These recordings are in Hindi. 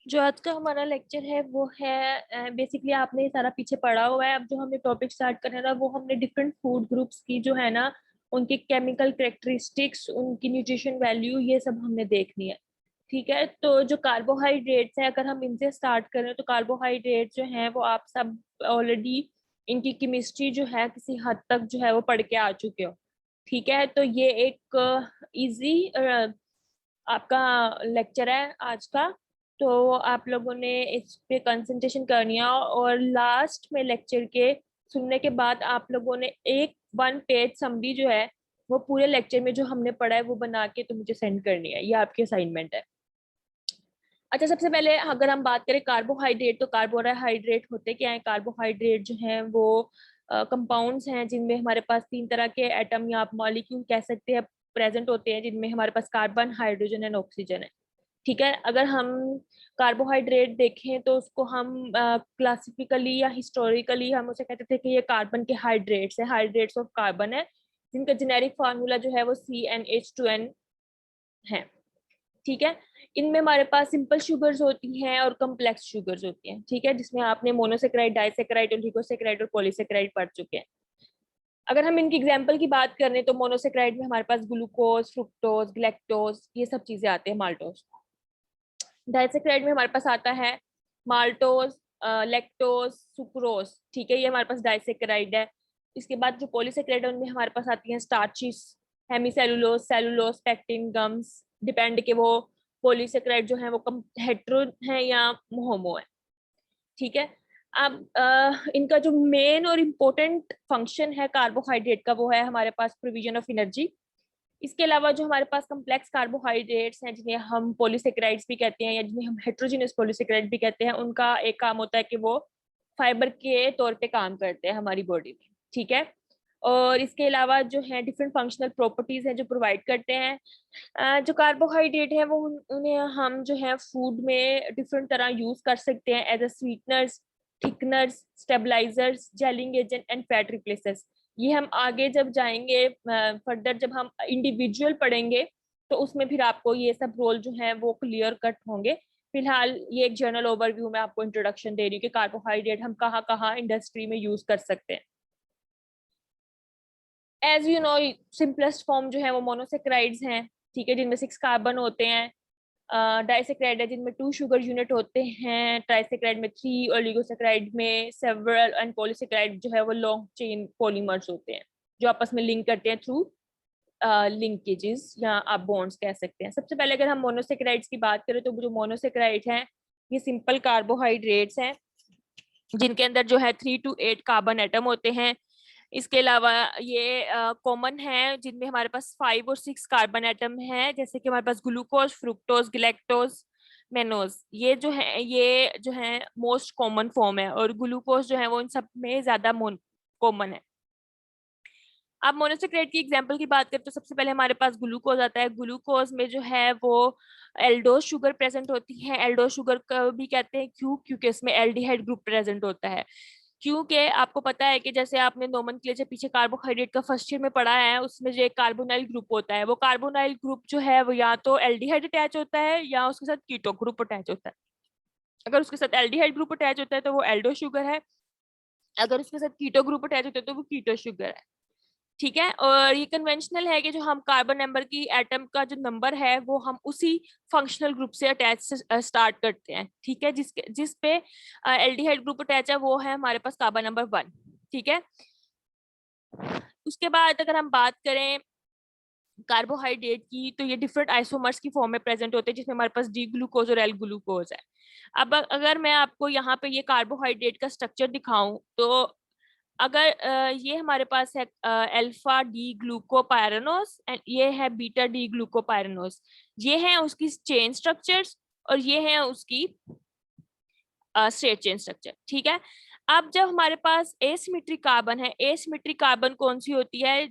जो आज का हमारा लेक्चर है वो है बेसिकली आपने ये सारा पीछे पढ़ा हुआ है। अब जो हमने टॉपिक स्टार्ट करना था वो हमने डिफरेंट फूड ग्रुप्स की जो है ना उनकी केमिकल कैरेक्टरिस्टिक्स, उनकी न्यूट्रिशन वैल्यू, ये सब हमने देखनी है। ठीक है, तो जो कार्बोहाइड्रेट्स है अगर हम इनसे स्टार्ट करें तो कार्बोहाइड्रेट जो है वो आप सब ऑलरेडी इनकी केमिस्ट्री जो है किसी हद तक जो है वो पढ़ के आ चुके हो। ठीक है, तो ये एक इजी आपका लेक्चर है आज का। तो आप लोगों ने इस पे कंसंट्रेशन करनी है और लास्ट में लेक्चर के सुनने के बाद आप लोगों ने एक 1 पेज समरी जो है वो पूरे लेक्चर में जो हमने पढ़ा है वो बना के तो मुझे सेंड करनी है। ये आपकी असाइनमेंट है। अच्छा, सबसे पहले अगर हम बात करें कार्बोहाइड्रेट, तो कार्बोहाइड्रेट होते क्या है? कार्बोहाइड्रेट जो है वो कंपाउंड्स हैं जिनमें हमारे पास 3 तरह के एटम या आप मॉलिक्यूल कह सकते हैं प्रेजेंट होते हैं, जिनमें हमारे पास कार्बन, हाइड्रोजन एंड ऑक्सीजन है। ठीक है, अगर हम कार्बोहाइड्रेट देखें तो उसको हम क्लासिफिकली या हिस्टोरिकली हम उसे कहते थे कि ये कार्बन के हाइड्रेट्स है, हाइड्रेट्स ऑफ कार्बन है, जिनका जेनेरिक फार्मूला जो है वो CnH2n है। ठीक है, इनमें हमारे पास सिंपल शुगर्स होती हैं और कम्प्लेक्स शुगर्स होती हैं। ठीक है, जिसमें आपने मोनोसेक्राइड, डाइसेक्राइड, ओलिगोसेक्राइड और पॉलीसेक्राइड पढ़ चुके हैं। अगर हम इनकी एग्जाम्पल की बात करें तो मोनोसेक्राइड में हमारे पास ग्लूकोज, फ्रुक्टोज, ग्लैक्टोज, ये सब चीजें आते हैं, माल्टोज। डाइसेक्राइड में हमारे पास आता है माल्टोज, लैक्टोज, सुक्रोज। ठीक है, ये हमारे पास डाइसेक्राइड है। इसके बाद जो पॉलीसेक्राइड है उनमें हमारे पास आती हैं starches, hemicellulose, cellulose, pectin, gums, depend के वो पॉलीसेक्राइड जो है वो कम हेट्रो है या होमो है। ठीक है, अब इनका जो मेन और इम्पोर्टेंट फंक्शन है कार्बोहाइड्रेट का वो है हमारे पास प्रोविजन ऑफ एनर्जी। इसके अलावा जो हमारे पास कम्प्लेक्स कार्बोहाइड्रेट्स हैं जिन्हें हम पॉलीसेक्राइड्स भी कहते हैं या जिन्हें हम हेट्रोजीनियस पॉलीसेक्राइड भी कहते हैं, उनका एक काम होता है कि वो फाइबर के तौर पे काम करते हैं हमारी बॉडी में। ठीक है, और इसके अलावा जो है डिफरेंट फंक्शनल प्रॉपर्टीज हैं जो प्रोवाइड करते हैं। जो कार्बोहाइड्रेट है वो उन्हें हम जो है फूड में डिफरेंट तरह यूज कर सकते हैं as a sweeteners, thickeners, stabilisers, gelling agent and fat replacers. ये हम आगे जब जाएंगे फर्दर, जब हम इंडिविजुअल पढ़ेंगे तो उसमें फिर आपको ये सब रोल जो है वो क्लियर कट होंगे। फिलहाल ये एक जनरल ओवरव्यू में आपको इंट्रोडक्शन दे रही हूँ कि कार्बोहाइड्रेट हम कहाँ कहाँ इंडस्ट्री में यूज कर सकते हैं। As you know, simplest form जो है वो मोनोसेक्राइड्स हैं। ठीक है, जिनमें 6 कार्बन होते हैं। डाइसेक्राइड है जिनमें 2 शुगर यूनिट होते हैं, ट्राइसेक्राइड में 3, ओलिगोसेक्राइड में सेवरल, एंड पॉलीसेक्राइड जो है वो लॉन्ग चेन पॉलीमर्स होते हैं जो आपस में लिंक करते हैं थ्रू लिंकेजेस या आप बॉन्ड्स कह सकते हैं। सबसे पहले अगर हम मोनोसेक्राइड्स की बात करें तो जो मोनोसेक्राइड हैं ये सिंपल कार्बोहाइड्रेट्स हैं जिनके अंदर जो है 3 to 8 कार्बन एटम होते हैं। इसके अलावा ये कॉमन है जिनमें हमारे पास 5 और 6 कार्बन एटम हैं, जैसे कि हमारे पास ग्लूकोज, फ्रुक्टोज, ग्लैक्टोज, मेनोज। ये जो है मोस्ट कॉमन फॉर्म है और ग्लूकोज जो है वो इन सब में ज्यादा कॉमन है। अब मोनोसेक्राइड की एग्जांपल की बात करें तो सबसे पहले हमारे पास ग्लूकोज आता है। ग्लूकोज में जो है वो एल्डोज शुगर प्रेजेंट होती है। एल्डोज शुगर को भी कहते हैं क्योंकि इसमें एल्डिहाइड ग्रुप प्रेजेंट होता है। क्योंकि आपको पता है कि जैसे आपने नोमेनक्लेचर पीछे कार्बोहाइड्रेट का फर्स्ट ईयर में पढ़ा है, उसमें जो एक कार्बोनाइल ग्रुप होता है वो कार्बोनाइल ग्रुप जो है वो या तो एल्डिहाइड अटैच होता है या उसके साथ कीटो ग्रुप अटैच होता है। अगर उसके साथ एल्डिहाइड ग्रुप अटैच होता है तो वो एल्डो शुगर है, अगर उसके साथ कीटो ग्रुप अटैच होता है तो वो कीटो शुगर है। ठीक है, और ये कन्वेंशनल है कि जो हम कार्बन नंबर की एटम का जो नंबर है वो हम उसी फंक्शनल ग्रुप से अटैच से स्टार्ट करते हैं। ठीक है, जिस पे एल्डिहाइड ग्रुप अटैच है वो है हमारे पास कार्बन नंबर 1। ठीक है, उसके बाद अगर हम बात करें कार्बोहाइड्रेट की तो ये डिफरेंट आइसोमर्स की फॉर्म में प्रेजेंट होते हैं जिसमें हमारे पास डी ग्लूकोज और एल ग्लूकोज है। अब अगर मैं आपको यहाँ पे ये कार्बोहाइड्रेट का स्ट्रक्चर दिखाऊं तो अगर ये हमारे पास है अल्फा डी ग्लूकोपायरानोस एंड ये है बीटा डी ग्लूकोपायरानोस। ये है उसकी चेन स्ट्रक्चर्स और ये है उसकी स्ट्रेट चेन स्ट्रक्चर। ठीक है, अब जब हमारे पास एसिमेट्रिक कार्बन है, एसिमेट्रिक कार्बन कौन सी होती है?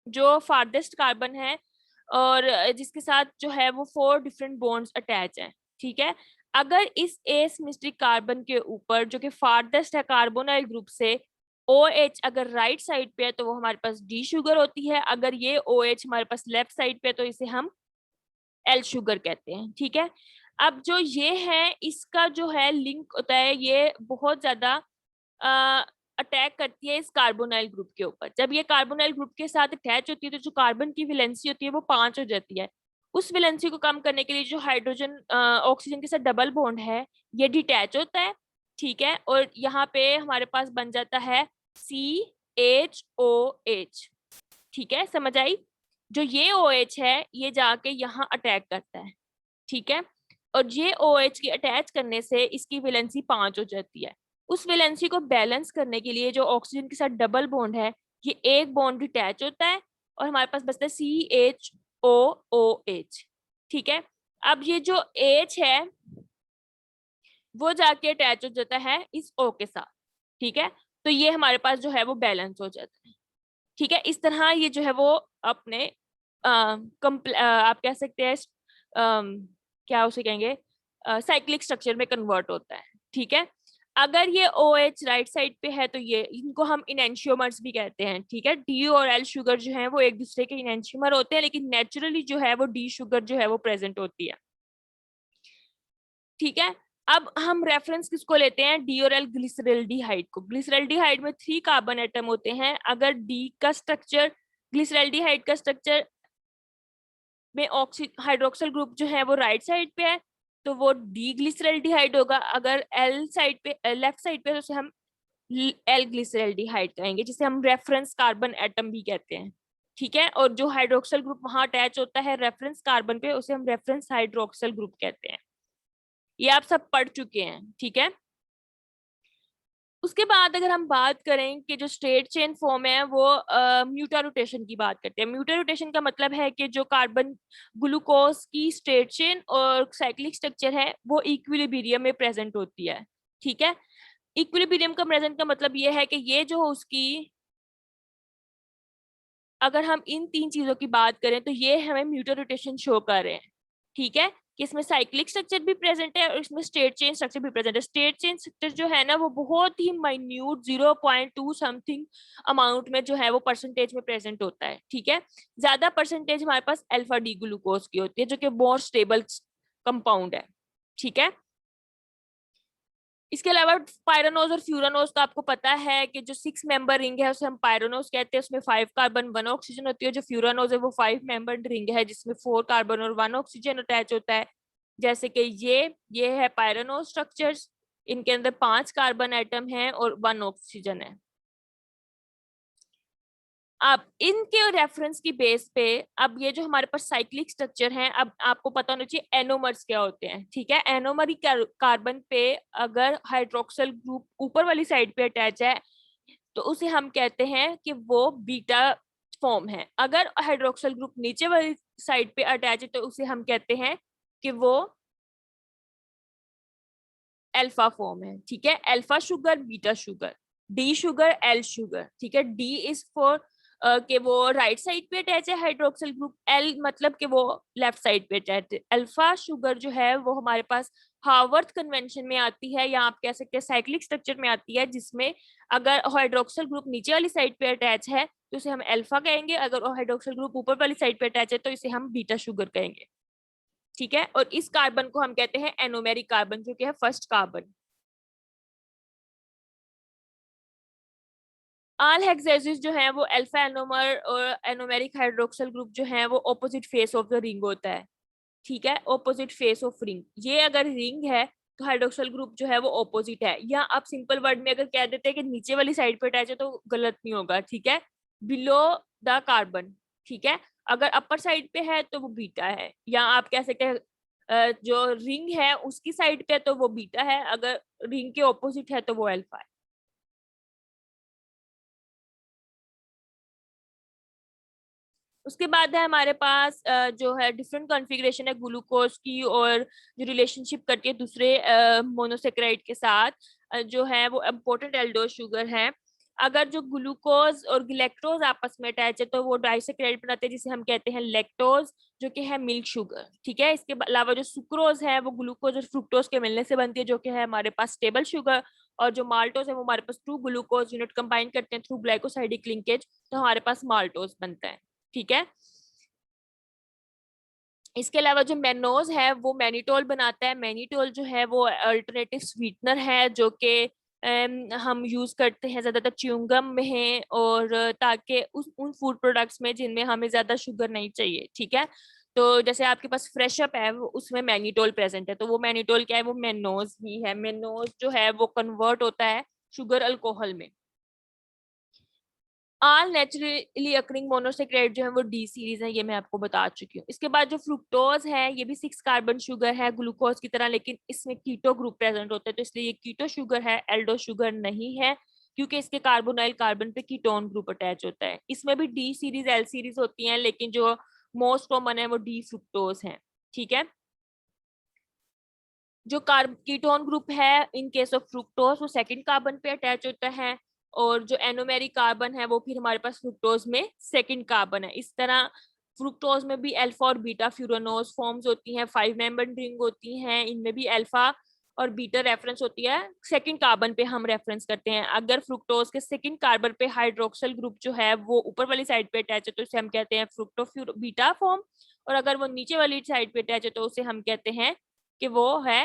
जो फार्देस्ट कार्बन है और जिसके साथ जो है वो 4 डिफरेंट बॉन्ड्स अटैच हैं। ठीक है, अगर इस एसिमेट्रिक कार्बन के ऊपर जो कि फार्देस्ट है कार्बोनाइल ग्रुप से, OH अगर राइट साइड पे है तो वो हमारे पास डी शुगर होती है। अगर ये OH हमारे पास लेफ्ट साइड पे है तो इसे हम एल शुगर कहते हैं। ठीक है, अब जो ये है इसका जो है लिंक होता है, ये बहुत ज्यादा अटैक करती है इस कार्बोनाइल ग्रुप के ऊपर। जब ये कार्बोनाइल ग्रुप के साथ अटैच होती है तो जो कार्बन की वैलेंसी होती है वो 5 हो जाती है। उस वैलेंसी को कम करने के लिए जो हाइड्रोजन ऑक्सीजन के साथ डबल बॉन्ड है ये डिटैच होता है, ठीक है, और यहाँ पे हमारे पास बन जाता है CHOH, ठीक है, समझ आई। जो ये OH है ये जाके यहाँ अटैक करता है, ठीक है, और ये OH की अटैच करने से इसकी वैलेंसी 5 हो जाती है। उस वैलेंसी को बैलेंस करने के लिए जो ऑक्सीजन के साथ डबल बॉन्ड है ये एक बॉन्ड डिटैच होता है और हमारे पास बचता है CHOOH, ठीक है। अब ये जो H है वो जाके अटैच हो जाता है इस O के साथ, ठीक है, तो ये हमारे पास जो है वो बैलेंस हो जाता है, ठीक है। इस तरह ये जो है वो अपने आप कह सकते हैं क्या उसे कहेंगे साइक्लिक स्ट्रक्चर में कन्वर्ट होता है, ठीक है। अगर ये OH राइट साइड पे है तो ये इनको हम इनेंशियोमर्स भी कहते हैं, ठीक है। D और L शुगर जो है वो एक दूसरे के इनेंशियोमर होते हैं, लेकिन नेचुरली जो है वो D शुगर जो है वो प्रेजेंट होती है, ठीक है। अब हम रेफरेंस किसको लेते हैं, डी और एल ग्लिसरल्डिहाइड को। ग्लिसरल्डिहाइड में 3 कार्बन एटम होते हैं। अगर डी का स्ट्रक्चर, ग्लिसरल्डिहाइड का स्ट्रक्चर में हाइड्रोक्सिल ग्रुप जो है वो राइट साइड पे है तो वो डी ग्लिसरल्डिहाइड होगा। अगर एल साइड पे, लेफ्ट साइड पे, तो उसे हम एल ग्लिसरल्डिहाइड कहेंगे, जिसे हम रेफरेंस कार्बन एटम भी कहते हैं, ठीक है। और जो हाइड्रोक्सिल ग्रुप वहां अटैच होता है रेफरेंस कार्बन पे उसे हम रेफरेंस हाइड्रोक्सिल ग्रुप कहते हैं। ये आप सब पढ़ चुके हैं, ठीक है। उसके बाद अगर हम बात करें कि जो स्ट्रेट चेन फॉर्म है वो म्यूटा रोटेशन की बात करते हैं। म्यूटा रोटेशन का मतलब है कि जो कार्बन ग्लूकोज की स्ट्रेट चेन और साइक्लिक स्ट्रक्चर है वो इक्विलिब्रियम में प्रेजेंट होती है, ठीक है। इक्विलिब्रियम का प्रेजेंट का मतलब ये है कि ये जो उसकी, अगर हम इन 3 चीजों की बात करें तो ये हमें म्यूटा रोटेशन शो कर रहे हैं, ठीक है, कि इसमें साइक्लिक स्ट्रक्चर भी प्रेजेंट है और इसमें स्ट्रेट चेन स्ट्रक्चर भी प्रेजेंट है। स्ट्रेट चेन स्ट्रक्चर जो है ना वो बहुत ही माइन्यूट 0.2 समथिंग अमाउंट में जो है वो परसेंटेज में प्रेजेंट होता है, ठीक है। ज्यादा परसेंटेज हमारे पास अल्फा डी ग्लूकोज की होती है जो कि मोर स्टेबल कंपाउंड है, ठीक है। इसके अलावा पायरानोज और फ्यूरानोज तो आपको पता है कि जो 6 मेंबर रिंग है उसे हम पायरानोज कहते हैं। उसमें 5 कार्बन 1 ऑक्सीजन होती है। जो फ्यूरानोज है वो 5 मेंबर रिंग है जिसमें 4 कार्बन और 1 ऑक्सीजन अटैच होता है। जैसे कि ये है पायरानोज स्ट्रक्चर्स, इनके अंदर 5 कार्बन एटम है और 1 ऑक्सीजन है। अब इनके रेफरेंस की बेस पे अब ये जो हमारे पास साइक्लिक स्ट्रक्चर है, अब आपको पता होना चाहिए एनोमर्स क्या होते हैं, ठीक है। एनोमर कार्बन पे अगर हाइड्रोक्सिल ग्रुप ऊपर वाली साइड पे अटैच है तो उसे हम कहते हैं कि वो बीटा फॉर्म है। अगर हाइड्रोक्सिल ग्रुप नीचे वाली साइड पे अटैच है तो उसे हम कहते हैं कि वो अल्फा फॉर्म है, ठीक है। Alpha sugar, beta sugar, D sugar, L sugar, ठीक है। डी इज फॉर कि वो राइट साइड पे अटैच है हाइड्रोक्सिल ग्रुप, एल मतलब कि वो लेफ्ट साइड पे अटैच है। अल्फा शुगर जो है वो हमारे पास हार्वर्थ कन्वेंशन में आती है या आप कह सकते हैं साइक्लिक स्ट्रक्चर में आती है, जिसमें अगर हाइड्रोक्सिल ग्रुप नीचे वाली साइड पे अटैच है तो इसे हम अल्फा कहेंगे। अगर हाइड्रोक्सिल ग्रुप ऊपर वाली साइड पे अटैच है तो इसे हम बीटा शुगर कहेंगे, ठीक है। और इस कार्बन को हम कहते हैं एनोमेरिक कार्बन, जो कि है फर्स्ट कार्बन। ऑल हेक्सेसिस जो है वो अल्फा एनोमर और एनोमेरिक हाइड्रोक्सिल ग्रुप जो है वो opposite face of the ring होता है, ठीक है। ऑपोजिट फेस ऑफ रिंग, ये अगर रिंग है तो हाइड्रोक्सिल ग्रुप जो है वो ऑपोजिट है। या आप सिंपल वर्ड में अगर कह देते हैं कि नीचे वाली साइड पे अटैच है तो गलत नहीं होगा, ठीक है। बिलो द कार्बन, ठीक है। अगर अपर साइड पे है तो वो बीटा है, या आप कह सकते हैं जो रिंग है उसकी साइड पे तो वो बीटा है, अगर रिंग के ऑपोजिट है तो वो अल्फा है। उसके बाद है हमारे पास जो है डिफरेंट कॉन्फ़िगरेशन है ग्लूकोज की, और जो रिलेशनशिप करती है दूसरे मोनोसेक्राइड के साथ, जो है वो इम्पोर्टेंट एल्डोज शुगर है। अगर जो ग्लूकोज और गैलेक्टोज आपस में अटैच है तो वो डाइसेक्राइड बनाते हैं जिसे हम कहते हैं लैक्टोज, जो कि है मिल्क शुगर, ठीक है। इसके अलावा जो सुक्रोज है वो ग्लूकोज और फ्रुक्टोज के मिलने से बनती है, जो कि है हमारे पास स्टेबल शुगर। और जो माल्टोज है वो हमारे पास 2 ग्लूकोज यूनिट कंबाइन करते हैं थ्रू ग्लाइकोसाइडिक लिंकेज, तो हमारे पास माल्टोज बनता है, ठीक है। इसके अलावा जो मैनोज है वो मैनिटोल बनाता है। मैनिटोल जो है वो अल्टरनेटिव स्वीटनर है जो कि हम यूज करते हैं ज्यादातर च्युइंगम में है, और ताकि उस उन फूड प्रोडक्ट्स में जिनमें हमें ज्यादा शुगर नहीं चाहिए, ठीक है। तो जैसे आपके पास फ्रेश अप है, वो उसमें मैनिटोल प्रेजेंट है, तो वो मैनिटोल क्या है, वो मेनोज ही है। मेनोज जो है वो कन्वर्ट होता है शुगर अल्कोहल में। ऑल नेचुरली अकरिंग मोनोसेक्राइड जो है वो डी सीरीज है, ये मैं आपको बता चुकी हूँ। इसके बाद जो फ्रुक्टोज है, ये भी 6 कार्बन शुगर है ग्लूकोज की तरह, लेकिन इसमें कीटो ग्रुप प्रेजेंट होता है, तो इसलिए ये कीटो शुगर है, एल्डो शुगर नहीं है, क्योंकि इसके कार्बोनाइल कार्बन पे कीटोन ग्रुप अटैच होता है। इसमें भी डी सीरीज एल सीरीज होती है, लेकिन जो मोस्ट कॉमन है वो डी फ्रुक्टोज है, ठीक है। जो कार्ब कीटोन ग्रुप है इन केस ऑफ फ्रुक्टोज वो सेकंड कार्बन पे अटैच होता है, और जो एनोमेरिक कार्बन है वो फिर हमारे पास फ्रुक्टोज में सेकंड कार्बन है। इस तरह फ्रुक्टोज में भी अल्फा और बीटा फ्यूरानोज फॉर्म्स होती हैं, 5 मेंबर्ड रिंग होती हैं, इनमें भी अल्फा और बीटा रेफरेंस होती है, सेकंड कार्बन पे हम रेफरेंस करते हैं। अगर फ्रुक्टोज के सेकंड कार्बन पे हाइड्रोक्सिल ग्रुप जो है वो ऊपर वाली साइड पे अटैच है तो उसे हम कहते हैं फ्रुक्टो बीटा फॉर्म, और अगर वो नीचे वाली साइड पे अटैच है तो उसे हम कहते हैं कि वो है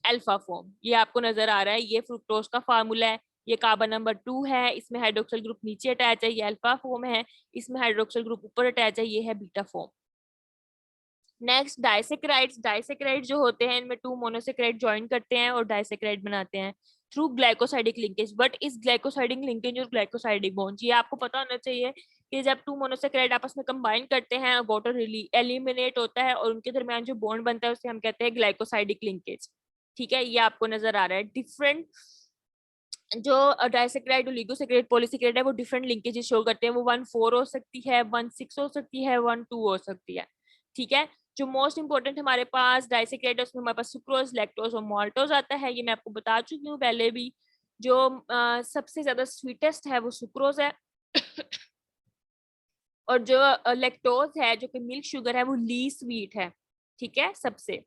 अल्फा फॉर्म। ये आपको नजर आ रहा है, ये फ्रुक्टोज का फार्मूला है, ये कार्बन नंबर 2 है, इसमें हाइड्रोक्सिल ग्रुप नीचे अटैच है, ये अल्फा फॉर्म है, इसमें हाइड्रोक्सिल ग्रुप ऊपर अटैच है, ये है beta form. Next disaccharides. Disaccharide जो होते हैं इनमें 2 मोनोसेक्राइड ज्वाइन करते हैं और डाइसेक्राइड बनाते हैं थ्रू ग्लाइकोसाइडिक लिंकेज। बट इस ग्लाइकोसाइडिक लिंकेज और ग्लाइकोसाइडिक बॉन्ड, ये आपको पता होना चाहिए कि जब 2 मोनोसेक्राइड आपस में कंबाइन करते हैं वाटर एलिमिनेट होता है और उनके दरमियान जो बॉन्ड बनता है उसे हम कहते हैं ग्लाइकोसाइडिक लिंकेज, ठीक है। ये आपको नजर आ रहा है। डिफरेंट जो डाइसेक्राइड, ओलिगोसेक्राइड, पॉलीसेक्राइड है वो डिफरेंट लिंकेजेस शो करते हैं, वो 1,4 हो सकती है, 1,6 हो सकती है, 1,2 हो सकती है, ठीक है। जो मोस्ट इंपॉर्टेंट हमारे पास डाइसेक्राइड है उसमें हमारे पास सुक्रोज, लैक्टोज और माल्टोज आता है, ये मैं आपको बता चुकी हूँ पहले भी। जो सबसे ज्यादा स्वीटेस्ट है वो सुक्रोज है और जो लैक्टोज है जो कि मिल्क शुगर है वो ली स्वीट है, ठीक है, सबसे।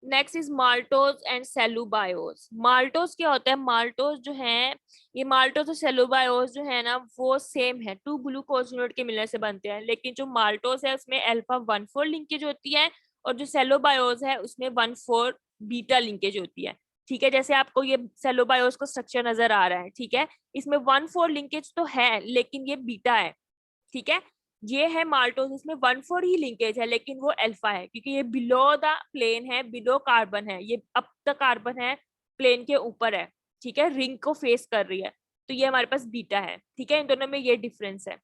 Next is maltose and cellobiose. Maltose क्या होता है, माल्टोज जो है, ये माल्टोज और सेलुबायोज जो है ना वो सेम है, 2 ग्लूकोज यूनिट के मिलने से बनते हैं, लेकिन जो माल्टोज है उसमें अल्फा 1,4 लिंकेज होती है और जो सेलोबायोज है उसमें 1,4 बीटा लिंकेज होती है, ठीक है। जैसे आपको ये सेलोबायोज का स्ट्रक्चर नजर आ रहा है, ठीक है, इसमें 1,4 लिंकेज तो है लेकिन ये बीटा है, ठीक है। ये है माल्टोज, इसमें 1,4 ही लिंकेज है लेकिन वो अल्फा है, क्योंकि ये बिलो द प्लेन है, बिलो कार्बन है, ये अप द कार्बन है, प्लेन के ऊपर है, ठीक है, रिंग को फेस कर रही है, तो ये हमारे पास बीटा है, ठीक है। इन दोनों में ये डिफरेंस है।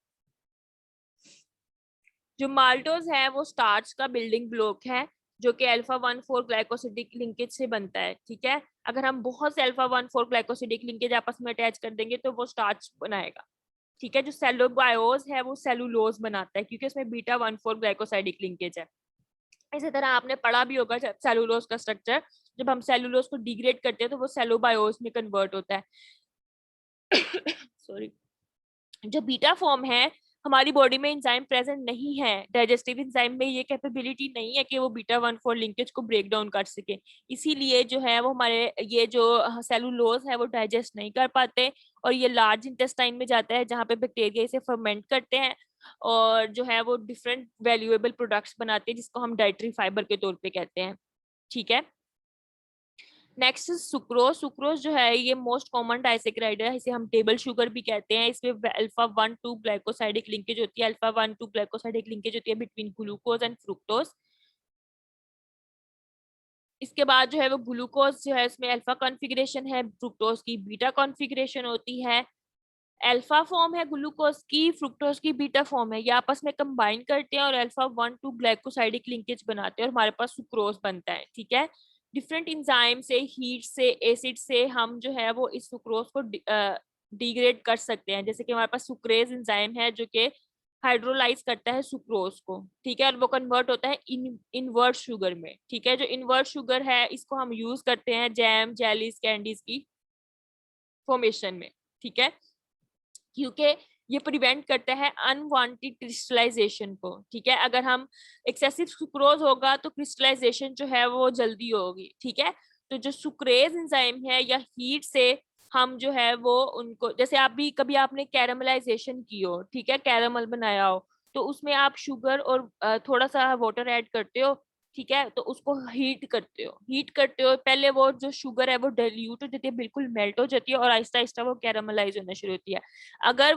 जो माल्टोज है वो स्टार्च का बिल्डिंग ब्लॉक है जो कि अल्फा 1,4 ग्लाइकोसिडिक लिंकेज से बनता है, ठीक है। अगर हम बहुत से अल्फा 1,4 ग्लाइकोसिडिक लिंकेज आपस में अटैच कर देंगे तो वो स्टार्च बनाएगा, ठीक है। जो सेलुलोबायोज है वो सेलुलोज बनाता है क्योंकि उसमें बीटा 1,4 ग्लाइकोसाइडिक लिंकेज है। इसी तरह आपने पढ़ा भी होगा सेलुलोज का स्ट्रक्चर, जब हम सेलुलोज को डिग्रेड करते हैं तो वो सेलोबायोज में कन्वर्ट होता है सॉरी। जो बीटा फॉर्म है, हमारी बॉडी में एंजाइम प्रेजेंट नहीं है, डाइजेस्टिव एंजाइम में ये कैपेबिलिटी नहीं है कि वो बीटा 1,4 लिंकेज को ब्रेक डाउन कर सके, इसीलिए जो है वो हमारे ये जो सेलुलोज है वो डाइजेस्ट नहीं कर पाते और ये लार्ज इंटेस्टाइन में जाता है जहाँ पे बैक्टीरिया इसे फर्मेंट करते हैं और जो है वो डिफरेंट वैल्यूएबल प्रोडक्ट्स बनाते हैं जिसको हम डाइटरी फाइबर के तौर पे कहते हैं, ठीक है। Next sucrose. सुक्रोज जो है ये मोस्ट कॉमन डाइसेक्राइड है, इसे हम टेबल शुगर भी कहते हैं। इसमें अल्फा 1,2 ग्लाइकोसाइडिक लिंकेज होती है, अल्फा 1,2 ग्लाइकोसाइडिक लिंकेज होती है बिटवीन ग्लूकोज एंड फ्रुक्टोज। इसके बाद जो है वो ग्लूकोज जो है इसमें अल्फा कॉन्फ़िगरेशन है, फ्रुक्टोज की बीटा कॉन्फ़िगरेशन होती है। अल्फा फॉर्म है ग्लूकोज की, फ्रुक्टोज की बीटा फॉर्म है, ये आपस में कंबाइन करते हैं और अल्फा 1,2 ग्लाइकोसाइडिक लिंकेज बनाते हैं और हमारे पास सुक्रोज बनता है, ठीक है। डिफरेंट इंजाइम से, हीट से, एसिड से हम जो है वो इस सुक्रोज को डिग्रेड कर सकते हैं। जैसे कि हमारे पास सुक्रेज इंजाइम है जो कि हाइड्रोलाइज करता है सुक्रोज को, ठीक है, और वो कन्वर्ट होता है इनवर्ट शुगर में, ठीक है। जो इनवर्ट शुगर है इसको हम यूज करते हैं जैम, जेलीज, कैंडीज की फॉर्मेशन में, ठीक है, क्योंकि ये प्रिवेंट करता है अनवांटेड क्रिस्टलाइजेशन को, ठीक है। अगर हम एक्सेसिव सुक्रोज होगा तो क्रिस्टलाइजेशन जो है वो जल्दी होगी, ठीक है। तो जो सुक्रेज एंजाइम है या हीट से हम जो है वो उनको, जैसे आप भी कभी आपने कैरमलाइजेशन की हो, ठीक है, कैरमल बनाया हो, तो उसमें आप शुगर और थोड़ा सा वाटर ऐड करते हो, ठीक है, तो उसको हीट करते हो, पहले वो जो शुगर है वो डाइल्यूट हो जाती है, बिल्कुल मेल्ट हो जाती है, और आहिस्ता आहिस्ता वो कैरामलाइज होना शुरू होती है। अगर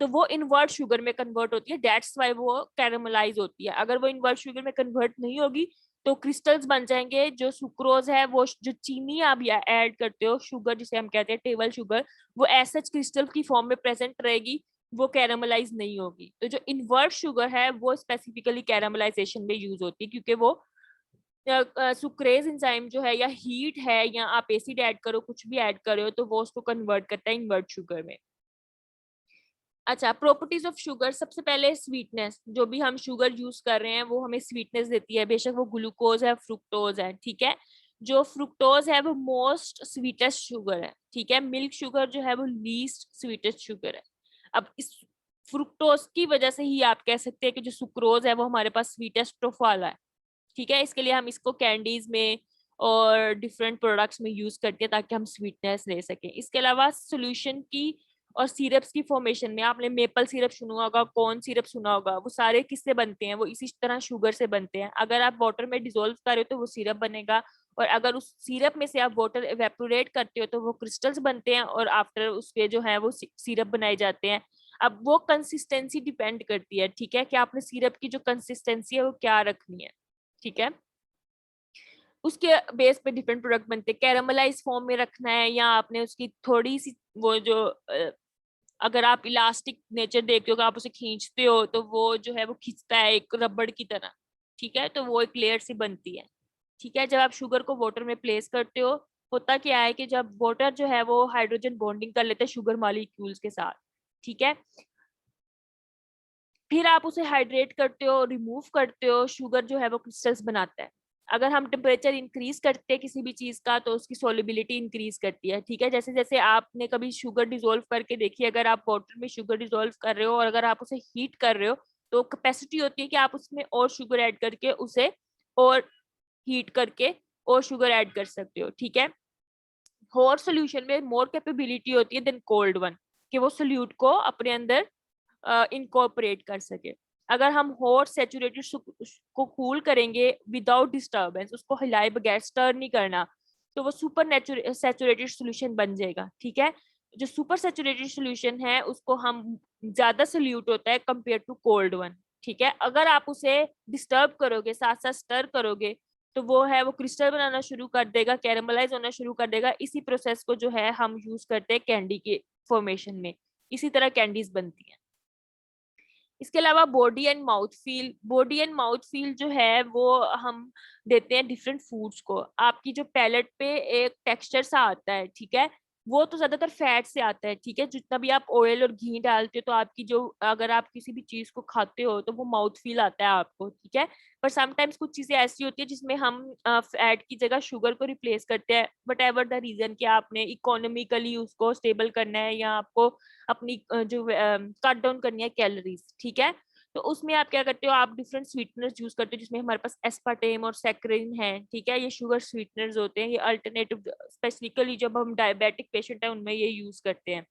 वो इनवर्ट शुगर में कन्वर्ट होती है, दैट्स वाई वो कैरामलाइज होती है। अगर वो इनवर्ट शुगर में कन्वर्ट नहीं होगी तो क्रिस्टल्स बन जाएंगे। जो सुक्रोज है, वो जो चीनी आप ऐड करते हो, शुगर जिसे हम कहते हैं टेबल शुगर, वो ऐसा क्रिस्टल की फॉर्म में प्रेजेंट रहेगी, वो कैरामलाइज नहीं होगी। तो जो इनवर्ट शुगर है वो स्पेसिफिकली कैरामलाइजेशन में यूज होती है, क्योंकि वो सुक्रेज एंजाइम जो है, या हीट है, या आप एसिड ऐड करो, कुछ भी ऐड करो, तो वो उसको कन्वर्ट करता है इनवर्ट शुगर में। अच्छा, प्रॉपर्टीज ऑफ शुगर, सबसे पहले स्वीटनेस। जो भी हम शुगर यूज कर रहे हैं वो हमें स्वीटनेस देती है, बेशक वो ग्लूकोज है, फ्रुक्टोज है, ठीक है। जो फ्रुक्टोज है वो मोस्ट स्वीटेस्ट शुगर है, ठीक है। मिल्क शुगर जो है वो लीस्ट स्वीटेस्ट शुगर है। अब इस फ्रुक्टोज की वजह से ही आप कह सकते हैं कि जो सुक्रोज है वो हमारे पास स्वीटेस्ट ऑफ वाला है, ठीक है। इसके लिए हम इसको कैंडीज में और डिफरेंट प्रोडक्ट्स में यूज करते हैं ताकि हम स्वीटनेस ले सकें। इसके अलावा सोल्यूशन की और सिरप्स की फॉर्मेशन में, आपने मेपल सिरप सुना होगा, कॉर्न सिरप सुना होगा, वो सारे किससे बनते हैं? वो इसी तरह शुगर से बनते हैं। अगर आप वाटर में डिसोल्व कर रहे हो तो वो सिरप बनेगा, और अगर उस सिरप में से आप वाटर एवेपोरेट करते हो तो वो क्रिस्टल्स बनते हैं, और आफ्टर उसके जो है वो सिरप बनाए जाते हैं। अब वो कंसिस्टेंसी डिपेंड करती है, ठीक है, कि आपने सिरप की जो कंसिस्टेंसी है वो क्या रखनी है, ठीक है। उसके बेस पे डिफरेंट प्रोडक्ट बनते हैं। कैरामलाइज फॉर्म में रखना है, या आपने उसकी थोड़ी सी वो जो अगर आप इलास्टिक नेचर देखते हो, आप उसे खींचते हो तो वो जो है वो खींचता है एक रबड़ की तरह, ठीक है, तो वो एक लेयर सी बनती है, ठीक है। जब आप शुगर को वाटर में प्लेस करते हो, होता क्या है कि जब वाटर जो है वो हाइड्रोजन बॉन्डिंग कर लेते हैं शुगर मॉलिक्यूल्स के साथ, ठीक है। फिर आप उसे हाइड्रेट करते हो, रिमूव करते हो, शुगर जो है वो क्रिस्टल्स बनाता है। अगर हम टेम्परेचर इंक्रीज करते हैं किसी भी चीज का तो उसकी सोलिबिलिटी इंक्रीज करती है, ठीक है। जैसे जैसे आपने कभी शुगर डिसोल्व करके देखी, अगर आप वाटर में शुगर डिसोल्व कर रहे हो और अगर आप उसे हीट कर रहे हो, तो कैपेसिटी होती है कि आप उसमें और शुगर ऐड करके उसे और हीट करके और शुगर ऐड कर सकते हो, ठीक है। हॉट सोल्यूशन में मोर कैपेबिलिटी होती है देन कोल्ड वन, कि वो सोल्यूट को अपने अंदर इनकॉर्पोरेट कर सके। अगर हम हॉट सैचुरेटेड को कूल करेंगे विदाउट डिस्टर्बेंस, उसको हिलाए बगैर, स्टर नहीं करना, तो वो सुपर सैचुरेटेड सोल्यूशन बन जाएगा, ठीक है। जो सुपर सैचुरेटेड सोल्यूशन है उसको हम ज्यादा सोल्यूट होता है कंपेयर टू कोल्ड वन, ठीक है। अगर आप उसे डिस्टर्ब करोगे, साथ साथ स्टर करोगे, तो वो है वो क्रिस्टल बनाना शुरू कर देगा, कैरेमलाइज होना शुरू कर देगा। इसी प्रोसेस को जो है हम यूज करते हैं कैंडी के फॉर्मेशन में, इसी तरह कैंडीज बनती हैं। इसके अलावा बॉडी एंड माउथ फील जो है वो हम देते हैं डिफरेंट फूड्स को। आपकी जो पैलेट पे एक टेक्सचर सा आता है, ठीक है, वो तो ज्यादातर फैट से आता है, ठीक है। जितना भी आप ऑयल और घी डालते हो तो आपकी जो, अगर आप किसी भी चीज को खाते हो तो वो माउथ फील आता है आपको, ठीक है। पर समटाइम्स कुछ चीजें ऐसी होती है जिसमें हम फैट की जगह शुगर को रिप्लेस करते हैं, वट एवर द रीजन, कि आपने इकोनॉमिकली उसको स्टेबल करना है, या आपको अपनी जो कट डाउन करनी है कैलोरीज, ठीक है। तो उसमें आप क्या करते हो, आप डिफरेंट स्वीटनर्स यूज करते हो, जिसमें हमारे पास एस्पार्टेम और सैकरिन है, ठीक है। ये शुगर स्वीटनर्स होते हैं, ये अल्टरनेटिव स्पेसिफिकली जब हम डायबिटिक पेशेंट है उनमें ये यूज करते हैं,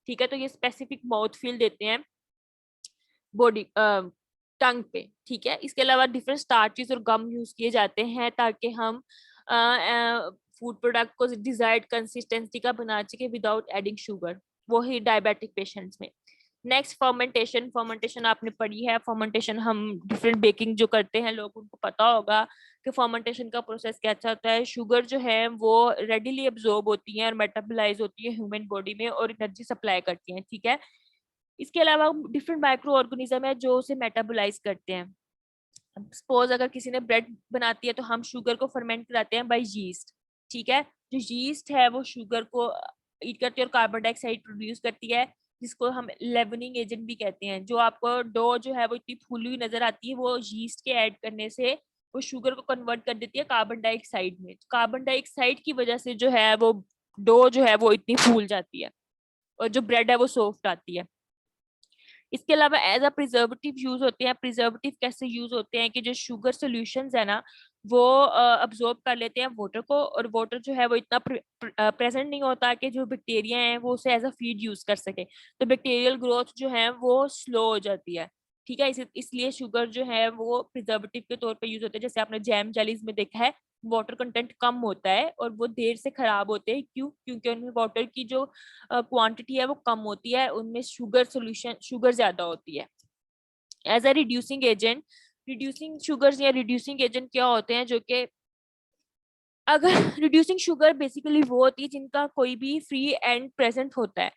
ठीक है। तो ये स्पेसिफिक माउथ फील देते हैं बॉडी टंग पे, ठीक है। इसके अलावा डिफरेंट स्टार्चेस और गम यूज किए जाते हैं ताकि हम फूड प्रोडक्ट को डिजायर्ड कंसिस्टेंसी का बना सके विदाउट एडिंग शुगर, वो ही डायबिटिक पेशेंट्स में। नेक्स्ट फर्मेंटेशन आपने पढ़ी है। फर्मेंटेशन हम डिफरेंट बेकिंग जो करते हैं लोग, उनको पता होगा कि फर्मेंटेशन का प्रोसेस कैसा होता है। शुगर जो है वो रेडिली एब्जॉर्ब होती है और मेटाबोलाइज होती है ह्यूमन बॉडी में और एनर्जी सप्लाई करती है, ठीक है। इसके अलावा डिफरेंट माइक्रो ऑर्गेनिज्म है जो उसे मेटाबोलाइज करते हैं। सपोज अगर किसी ने ब्रेड बनाती है तो हम शुगर को फर्मेंट कराते हैं बाय यीस्ट, ठीक है। जो यीस्ट है वो शुगर को ईट करती है और कार्बन डाइऑक्साइड प्रोड्यूस करती है, जिसको हम लेवनिंग एजेंट भी कहते हैं। जो आपको डो जो है वो इतनी फूली हुई नजर आती है, वो यीस्ट के ऐड करने से वो शुगर को कन्वर्ट कर देती है कार्बन डाइऑक्साइड में। कार्बन डाइऑक्साइड की वजह से जो है वो डो जो है वो इतनी फूल जाती है और जो ब्रेड है वो सॉफ्ट आती है। इसके अलावा एज अ प्रिजर्वेटिव यूज होते हैं। प्रिजर्वेटिव कैसे यूज होते हैं कि जो शुगर सोल्यूशंस है ना वो अब्सॉर्ब कर लेते हैं वाटर को, और वाटर जो है वो इतना प्रेजेंट नहीं होता कि जो बैक्टीरिया हैं वो उसे एज अ फीड यूज कर सके, तो बैक्टीरियल ग्रोथ जो है वो स्लो हो जाती है, ठीक है। इसलिए शुगर जो है वो प्रिजर्वेटिव के तौर पे यूज होता है। जैसे आपने जैम जेलीज में देखा है वाटर कंटेंट कम होता है और वो देर से खराब होते हैं। क्यों? क्योंकि उनमें वाटर की जो क्वांटिटी है वो कम होती है, उनमें शुगर ज्यादा होती है। As a reducing agent, reducing sugars या रिड्यूसिंग एजेंट क्या होते हैं? जो कि अगर रिड्यूसिंग शुगर बेसिकली वो होती है जिनका कोई भी फ्री एंड प्रेजेंट होता है।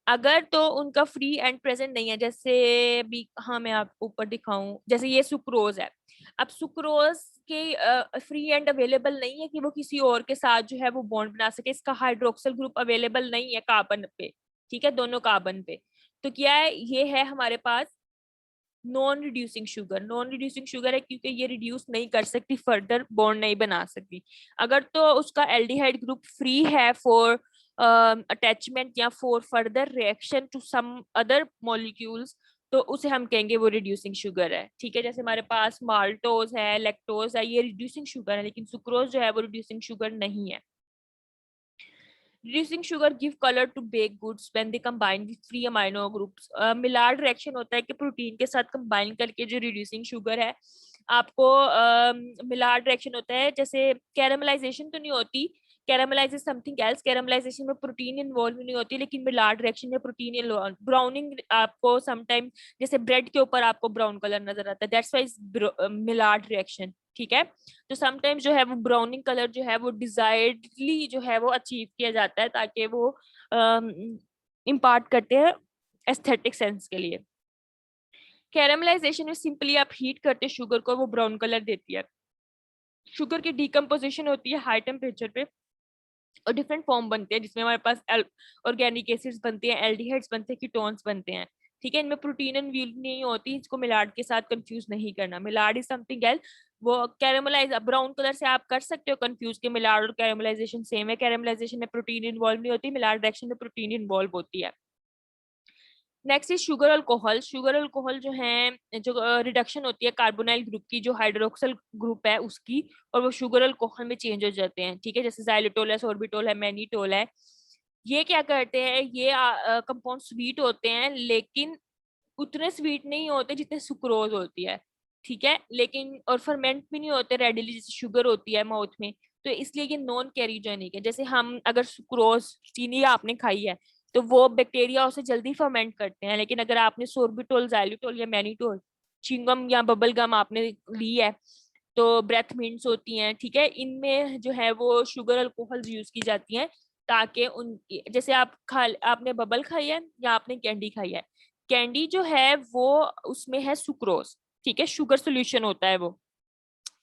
अगर तो उनका फ्री एंड प्रेजेंट नहीं है, जैसे भी, हाँ मैं आपको ऊपर दिखाऊं, जैसे ये सुक्रोज है। अब सुक्रोज के फ्री एंड अवेलेबल नहीं है कि वो किसी और के साथ जो है वो बॉन्ड बना सके। इसका हाइड्रोक्सिल ग्रुप अवेलेबल नहीं है कार्बन पे, ठीक है, दोनों कार्बन पे। तो क्या है, ये है हमारे पास non reducing sugar. Non reducing sugar है क्योंकि ये रिड्यूस नहीं कर सकती, फर्दर बॉन्ड नहीं बना सकती। अगर तो उसका एल्डिहाइड ग्रुप फ्री है फॉर अटैचमेंट या for further reaction to some other molecules, तो उसे हम कहेंगे वो रिड्यूसिंग शुगर है। ठीक है, जैसे हमारे पास माल्टोज है, लैक्टोज है, ये रिड्यूसिंग शुगर है, लेकिन सुक्रोज जो है वो रिड्यूसिंग शुगर नहीं है। Reducing sugar give color to baked goods when they combine with free amino groups. Maillard reaction होता है कि प्रोटीन के साथ कंबाइन करके जो रिड्यूसिंग शुगर है आपको मिलार्ड रिएक्शन होता है। जैसे कैरामलाइजेशन तो नहीं होती, कैरामलाइज इज समथिंग एल्स। कैरामलाइजेशन में प्रोटीन इन्वॉल्व नहीं होती, लेकिन मिलार्ड रिएक्शन में प्रोटीन इन्वॉल्व। ब्राउनिंग आपको समटाइम जैसे ब्रेड के ऊपर आपको ब्राउन कलर नजर आता है, दैट्स वाई मिलार्ड रिएक्शन। ठीक है, तो समटाइम्स जो है वो ब्राउनिंग कलर जो है वो डिजायर्डली जो है वो अचीव किया जाता है ताकि वो इम्पार्ट करते हैं एस्थेटिक सेंस के लिए। कैरामलाइजेशन में सिंपली आप हीट करते शुगर को, वो ब्राउन कलर देती है। शुगर की डिकम्पोजिशन होती है हाई टेम्परेचर पे और डिफरेंट फॉर्म बनते हैं, जिसमें हमारे पास ऑर्गेनिक एसिड्स बनते हैं, एल्डिहाइड्स बनते हैं, कीटोन्स बनते हैं। ठीक है, इनमें प्रोटीन एंड व्हील नहीं होती, इसको मिलार्ड के साथ कंफ्यूज नहीं करना। Maillard is something else. वो कैरामलाइज ब्राउन कलर से आप कर सकते हो कंफ्यूज के मिलार्ड और कैरामलाइजेशन सेम है। कैरामलाइजेशन में प्रोटीन इन्वॉल्व नहीं होती, मिलार्ड रिएक्शन में प्रोटीन इन्वॉल्व होती है। Next is sugar alcohol. Sugar alcohol जो है, जो रिडक्शन होती है कार्बोनाइल ग्रुप की, जो हाइड्रोक्सिल ग्रुप है उसकी, और वो शुगर अल्कोहल में चेंज हो जाते हैं। ठीक है, जैसे xylitol है, सोर्बिटोल है, मैनिटोल है। ये क्या करते हैं, ये कंपाउंड स्वीट होते हैं, लेकिन उतने स्वीट नहीं होते जितने सुक्रोज होती है। ठीक है, लेकिन और फर्मेंट भी नहीं होते रेडिली जैसे शुगर होती है माउथ में। तो इसलिए ये नॉन कैरियोजेनिक है। जैसे हम अगर सुक्रोज चीनी आपने खाई है तो वो बैक्टीरिया उसे जल्दी फर्मेंट करते हैं, लेकिन अगर आपने सोर्बिटोल, xylitol या मैनिटोल, चिंगम या बबल गम आपने ली है, तो ब्रेथ मिंट्स होती हैं, ठीक है, इनमें जो है वो शुगर अल्कोहल यूज की जाती हैं ताकि उन, जैसे आपने बबल खाई है या आपने कैंडी खाई है, कैंडी जो है वो उसमें है सुक्रोज, ठीक है, शुगर सोल्यूशन होता है वो।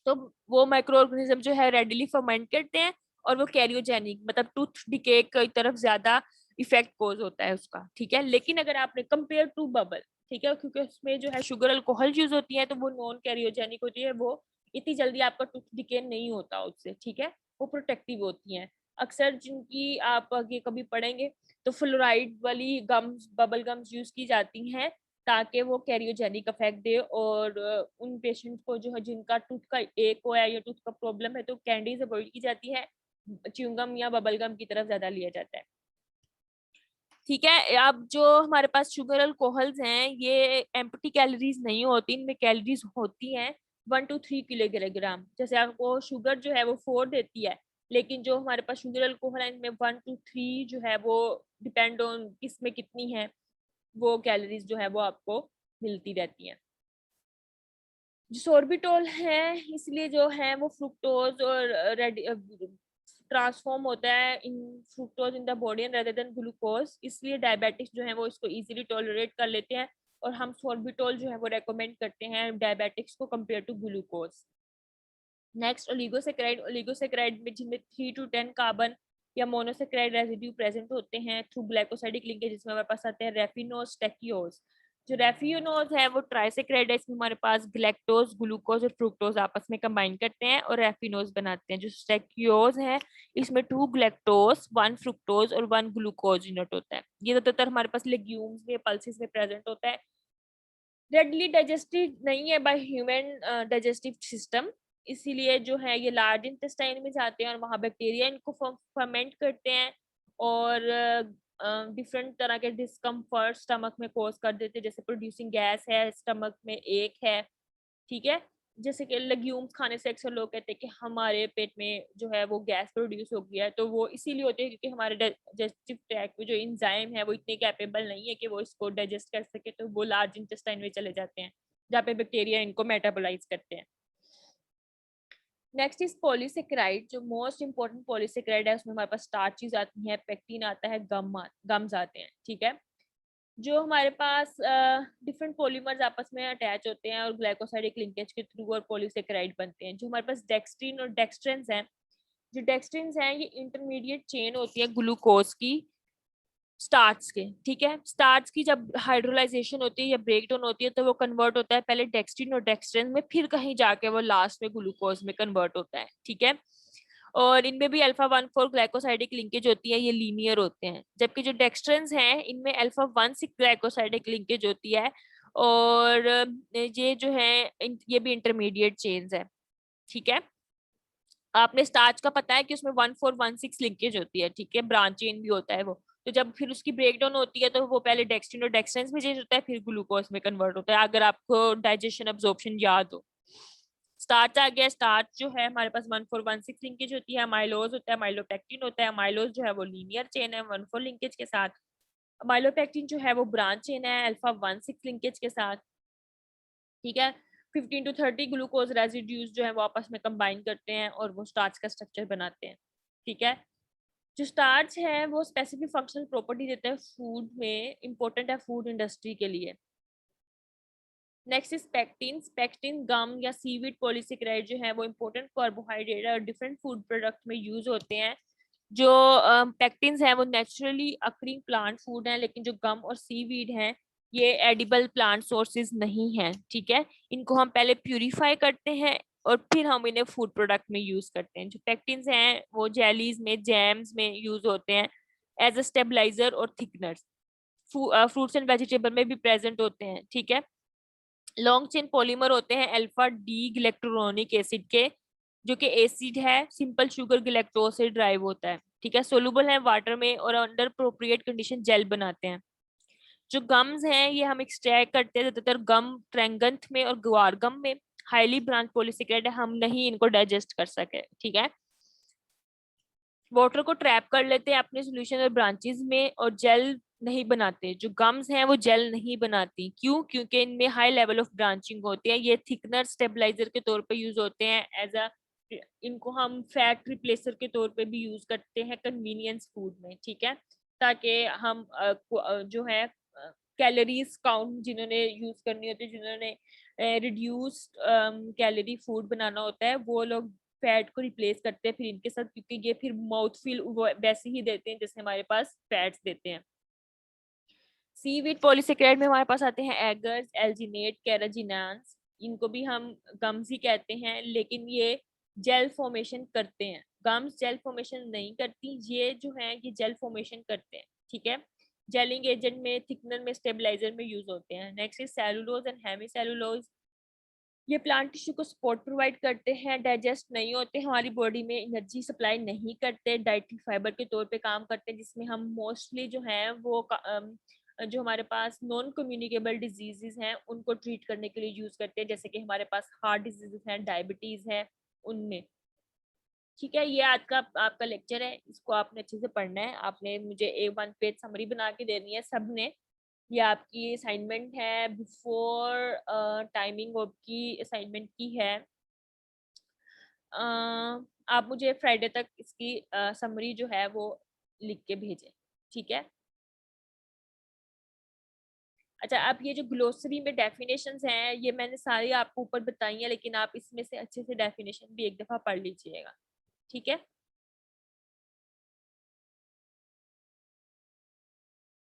तो वो माइक्रो ऑर्गेनिज्म जो है रेडिली फर्मेंट करते हैं और वो कैरियोजेनिक, मतलब टूथ डिके की तरफ ज्यादा इफेक्ट कोज होता है उसका। ठीक है, लेकिन अगर आपने कंपेयर टू बबल, ठीक है, क्योंकि उसमें जो है शुगर अल्कोहल यूज होती है तो वो नॉन कैरियोजेनिक होती है, वो इतनी जल्दी आपका टूथ डिके नहीं होता उससे। ठीक है, वो प्रोटेक्टिव होती हैं। अक्सर जिनकी आप आगे कभी पढ़ेंगे तो फ्लोराइड वाली गम्स, बबल गम्स यूज की जाती हैं ताकि वो कैरियोजेनिक इफेक्ट दे। और उन पेशेंट को जो है जिनका टूथ का एक हो या टूथ का प्रॉब्लम है तो कैंडीज अवॉइड की जाती है, च्युइंगम या बबल गम की तरफ ज्यादा लिया जाता है। ठीक है, अब जो हमारे पास शुगर अल्कोहल्स हैं ये एम्प्टी कैलोरीज नहीं होती, इनमें कैलोरीज होती हैं 1 to 3 किलोग्राम। जैसे आपको शुगर जो है वो 4 देती है, लेकिन जो हमारे पास शुगर अल्कोहल है इनमें 1 to 3 जो है वो डिपेंड ऑन किसमें कितनी है, वो कैलोरीज जो है वो आपको मिलती रहती हैं। जो सोर्बिटोल है इसलिए जो है वो फ्रुक्टोज और ट्रांसफॉर्म होता है in fructose in the body and rather than glucose, इसलिए डायबिटिक्स जो है वो इसको इजीली टॉलरेट कर लेते हैं और हम सोर्बिटोल जो है वो रेकमेंड करते हैं डायबिटिक्स को compare to glucose. Next oligosaccharide. Oligosaccharide में जिनमें 3 to 10 कार्बन या मोनोसेक्राइड रेसिड्यू प्रेजेंट होते हैं थ्रू ग्लाइकोसाइडिक लिंकेज, जिसमें हमारे पास आते हैं रेफिनोज, टेकियोज। जो रेफिनोज है वो ट्राइसेक्राइड है, इसमें हमारे पास ग्लैक्टोज, ग्लूकोज और फ्रुक्टोज आपस में कंबाइन करते हैं और रेफिनोज बनाते हैं। जो स्टेकियोज है इसमें 2 ग्लैक्टोज, 1 फ्रुक्टोज और 1 ग्लूकोज यूनिट होता है। ये ज्यादातर हमारे पास लेग्यूम्स में, पल्सेस में प्रेजेंट होता है। रेडली डाइजेस्टिव नहीं है बाय ह्यूमन डाइजेस्टिव सिस्टम, इसीलिए जो है ये लार्ज इंटेस्टाइन में जाते हैं और वहां बैक्टीरिया इनको फर्मेंट करते हैं और डिफरेंट तरह के डिस्कम्फर्ट स्टमक में कॉज कर देते हैं, जैसे प्रोड्यूसिंग गैस है, स्टमक में एक है, ठीक है। जैसे कि लेग्यूम्स खाने से अक्सर लोग कहते हैं कि हमारे पेट में जो है वो गैस प्रोड्यूस हो गया है, तो वो इसीलिए होते हैं क्योंकि हमारे डाइजेस्टिव ट्रैक्ट में जो एंजाइम है वो इतने कैपेबल नहीं है कि वो इसको डाइजेस्ट कर सके, तो वो लार्ज इंटेस्टाइन में चले जाते हैं जहाँ पे बैक्टीरिया इनको मेटाबोलाइज करते हैं। नेक्स्ट इज पॉलीसेकेराइड, जो मोस्ट इंपॉर्टेंट पॉलीसेकेराइड है, उसमें हमारे पास स्टार्चेस आती हैं, पेक्टिन आता है, गम्स आते हैं, ठीक है। जो हमारे पास डिफरेंट पॉलीमर्स आपस में अटैच होते हैं और ग्लाइकोसाइडिक लिंकेज के थ्रू और पॉलीसेकेराइड बनते हैं। जो हमारे पास डेक्सट्रीन और डेक्सट्रेंस हैं, जो डेक्सट्रिन्स हैं ये इंटरमीडिएट चेन होती है ग्लूकोज की स्टार्च के, ठीक है। स्टार्च की जब हाइड्रोलाइजेशन होती है या ब्रेकडाउन होती है तो वो कन्वर्ट होता है पहले डेक्सट्रिन और डेक्सट्रेंस में, फिर कहीं जाके वो लास्ट में ग्लूकोज में कन्वर्ट होता है, ठीक है। और इनमें भी अल्फा 1,4 ग्लाइकोसाइडिक लिंकेज होती है, ये लीनियर होते हैं, जबकि जो डेक्सट्रेंस हैं इनमें अल्फा 1,6 ग्लाइकोसाइडिक लिंकेज होती है, और ये जो है ये भी इंटरमीडिएट चेन्स है, ठीक है। आपने स्टार्च का पता है कि उसमें 1,4,1,6 लिंकेज होती है, ठीक है, ब्रांच चेन भी होता है वो। तो जब फिर उसकी ब्रेकडाउन होती है तो वो पहले डेक्सट्रिन और डेक्सट्रेंस में चेंज होता है, फिर ग्लूकोज में कन्वर्ट होता है, अगर आपको डाइजेशन अब्जॉर्प्शन याद हो। स्टार्च आ गया, स्टार्च जो है हमारे पास 1,4,1,6 लिंकेज होती है, माइलोज होता है, माइलोपेक्टिन होता है। माइलोज जो है वो लीनियर चेन है 1,4 लिंकेज के साथ, माइलोपेक्टिन जो है वो ब्रांच चेन है अल्फा 1,6 लिंकेज के साथ, ठीक है। 15 to 30 ग्लूकोज रेजिड्यूज जो है वो आपस में कंबाइन करते हैं और वो स्टार्च का स्ट्रक्चर बनाते हैं, ठीक है। जो स्टार्च है वो स्पेसिफिक फंक्शनल प्रॉपर्टी देते हैं फूड में, इंपॉर्टेंट है फूड इंडस्ट्री के लिए। Next is pectin. पेक्टिन गम या सीवीड पॉलीसेकेराइड जो है वो इंपॉर्टेंट कार्बोहाइड्रेट और डिफरेंट फूड प्रोडक्ट में यूज होते हैं। जो पेक्टिन्स हैं वो नेचुरली अकरिंग प्लांट फूड हैं, लेकिन जो गम और सीवीड हैं ये एडिबल प्लांट सोर्सेज नहीं हैं, ठीक है। इनको हम पहले प्यूरिफाई करते हैं और फिर हम इन्हें फूड प्रोडक्ट में यूज करते हैं। जो पेक्टिन्स हैं वो जेलीज में, जैम्स में यूज होते हैं एज अ स्टेबलाइजर और थिकनर्स। फ्रूट्स एंड वेजिटेबल में भी प्रेजेंट होते हैं, ठीक है। लॉन्ग चेन पॉलीमर होते हैं अल्फा डी ग्लैक्टोरोनिक एसिड के, जो कि एसिड है, सिंपल शुगर ग्लैक्टोज से ड्राइव होता है, ठीक है। सोलुबल है वाटर में और अंडर अप्रोप्रिएट कंडीशन जेल बनाते हैं। जो गम्स हैं ये हम एक्सट्रैक्ट करते हैं ज्यादातर गम ट्रैंगंथ में और ग्वार गम में। हाईली ब्रांच पॉलीसेकेराइड है, हम नहीं इनको डाइजेस्ट कर सके, ठीक है। वाटर को ट्रैप कर लेते हैं अपने सोल्यूशन और ब्रांचेस में और जेल नहीं बनाते। जो गम्स हैं वो जेल नहीं बनाती, क्यों? क्योंकि इनमें हाई लेवल ऑफ ब्रांचिंग होती है। ये थिकनर स्टेबलाइजर के तौर पे यूज होते हैं एज अ, इनको हम फैट रिप्लेसर के तौर पे भी यूज करते हैं कन्वीनियंस फूड में, ठीक है। ताकि हम जो है कैलोरीज काउंट जिन्होंने यूज करनी होती है, जिन्होंने रिड्यूस्ड कैलोरी फूड बनाना होता है, वो लोग फैट को रिप्लेस करते हैं फिर इनके साथ, क्योंकि ये फिर माउथ फील वैसे ही देते हैं जैसे हमारे पास फैट्स देते हैं। सीवीड पॉलीसेकेराइड में हमारे पास आते हैं एगर्स, एल्जिनेट, कैराजिनान्स। इनको भी हम गम्स ही कहते हैं, लेकिन ये जेल फॉर्मेशन करते हैं। गम्स जेल फॉर्मेशन नहीं करती, ये जो है ये जेल फॉर्मेशन करते हैं, ठीक है। जेलिंग एजेंट में, थिकनर में, स्टेबलाइजर में यूज होते हैं। Next is cellulose and hemicellulose. ये प्लांट टिश्यू को सपोर्ट प्रोवाइड करते हैं, डाइजेस्ट नहीं होते, हमारी बॉडी में एनर्जी सप्लाई नहीं करते, डाइटरी फाइबर के तौर पे काम करते हैं, जिसमें हम मोस्टली जो है वो जो हमारे पास नॉन कम्युनिकेबल डिजीजेस हैं उनको ट्रीट करने के लिए यूज करते हैं, जैसे कि हमारे पास हार्ट डिजीजेस हैं, डायबिटीज है, उनमें, ठीक है। ये आज का आपका लेक्चर है, इसको आपने अच्छे से पढ़ना है। आपने मुझे एक 1 पेज समरी बना के देनी है सबने। ये आपकी असाइनमेंट है, बिफोर टाइमिंग आपकी असाइनमेंट की है। आप मुझे फ्राइडे तक इसकी समरी जो है वो लिख के भेजें, ठीक है। अच्छा, आप ये जो ग्लोसरी में डेफिनेशंस हैं ये मैंने सारी आपको ऊपर बताई हैं, लेकिन आप इसमें से अच्छे से डेफिनेशन भी एक दफा पढ़ लीजिएगा, ठीक है।